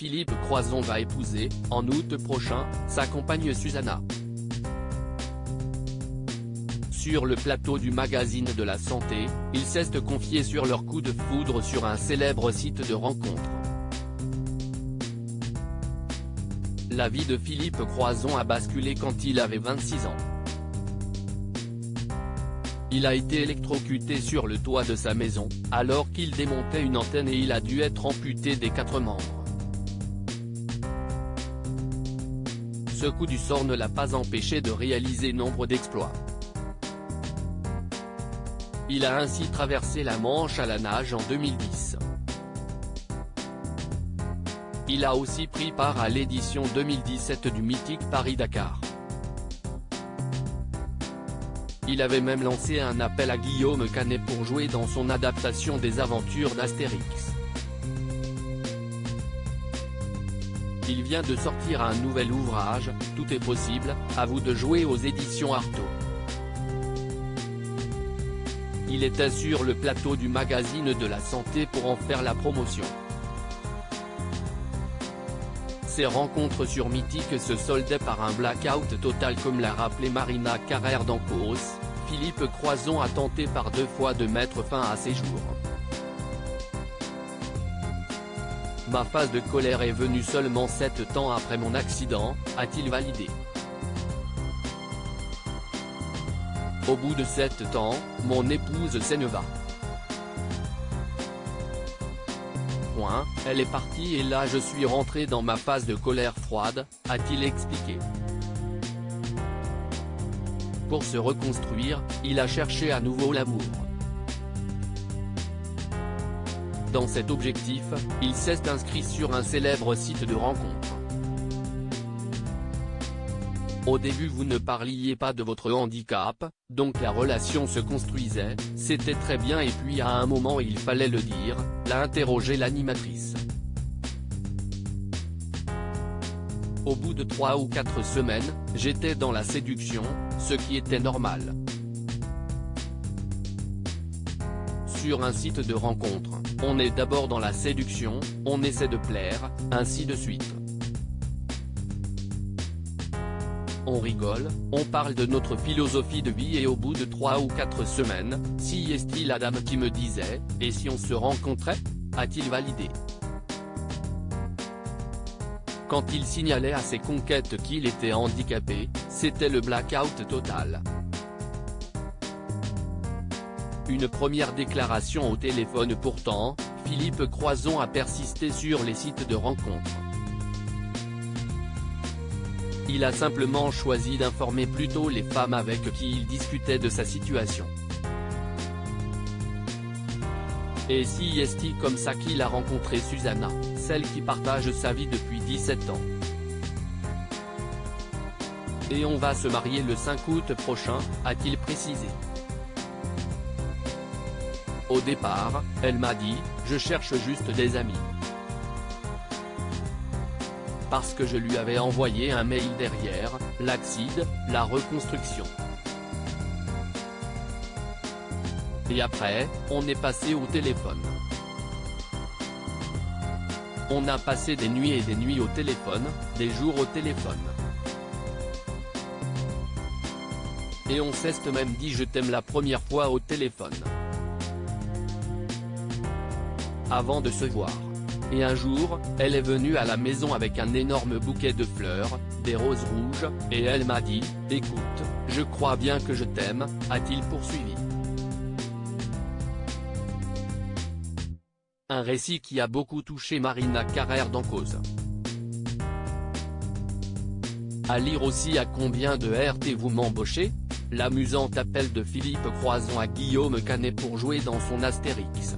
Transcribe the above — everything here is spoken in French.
Philippe Croizon va épouser, en août prochain, sa compagne Susanna. Sur le plateau du magazine de la santé, ils s'est confiés sur leur coup de foudre sur un célèbre site de rencontre. La vie de Philippe Croizon a basculé quand il avait 26 ans. Il a été électrocuté sur le toit de sa maison, alors qu'il démontait une antenne et il a dû être amputé des 4 membres. Ce coup du sort ne l'a pas empêché de réaliser nombre d'exploits. Il a ainsi traversé la Manche à la nage en 2010. Il a aussi pris part à l'édition 2017 du mythique Paris-Dakar. Il avait même lancé un appel à Guillaume Canet pour jouer dans son adaptation des aventures d'Astérix. Il vient de sortir un nouvel ouvrage, Tout est possible, à vous de jouer aux éditions Artaud. Il était sur le plateau du magazine de la santé pour en faire la promotion. Ces rencontres sur Mythique se soldaient par un blackout total comme l'a rappelé Marina Carrère d'Ancos. Philippe Croizon a tenté par 2 fois de mettre fin à ses jours. Ma phase de colère est venue seulement 7 ans après mon accident, a-t-il validé. Au bout de 7 ans, mon épouse s'en va. Elle est partie et là je suis rentré dans ma phase de colère froide, a-t-il expliqué. Pour se reconstruire, il a cherché à nouveau l'amour. Dans cet objectif, il s'est inscrit sur un célèbre site de rencontre. Au début vous ne parliez pas de votre handicap, donc la relation se construisait, c'était très bien et puis à un moment il fallait le dire, l'a interrogé l'animatrice. Au bout de 3 ou 4 semaines, j'étais dans la séduction, ce qui était normal. Sur un site de rencontre, on est d'abord dans la séduction, on essaie de plaire, ainsi de suite. On rigole, on parle de notre philosophie de vie et au bout de 3 ou 4 semaines, si est-il la dame qui me disait, et si on se rencontrait, a-t-il validé. Quand il signalait à ses conquêtes qu'il était handicapé, c'était le blackout total. Une première déclaration au téléphone pourtant, Philippe Croizon a persisté sur les sites de rencontres. Il a simplement choisi d'informer plutôt les femmes avec qui il discutait de sa situation. Et si est-il comme ça qu'il a rencontré Susanna, celle qui partage sa vie depuis 17 ans. Et on va se marier le 5 août prochain, a-t-il précisé. Au départ, elle m'a dit, je cherche juste des amis. Parce que je lui avais envoyé un mail derrière, l'acide, la reconstruction. Et après, on est passé au téléphone. On a passé des nuits et des nuits au téléphone, des jours au téléphone. Et on s'est même dit je t'aime la première fois au téléphone. Avant de se voir. Et un jour, elle est venue à la maison avec un énorme bouquet de fleurs, des roses rouges, et elle m'a dit, écoute, je crois bien que je t'aime, a-t-il poursuivi. Un récit qui a beaucoup touché Marina Carrère d'Ancos. À lire aussi à combien de RT vous m'embauchez ? L'amusant appel de Philippe Croizon à Guillaume Canet pour jouer dans son Astérix.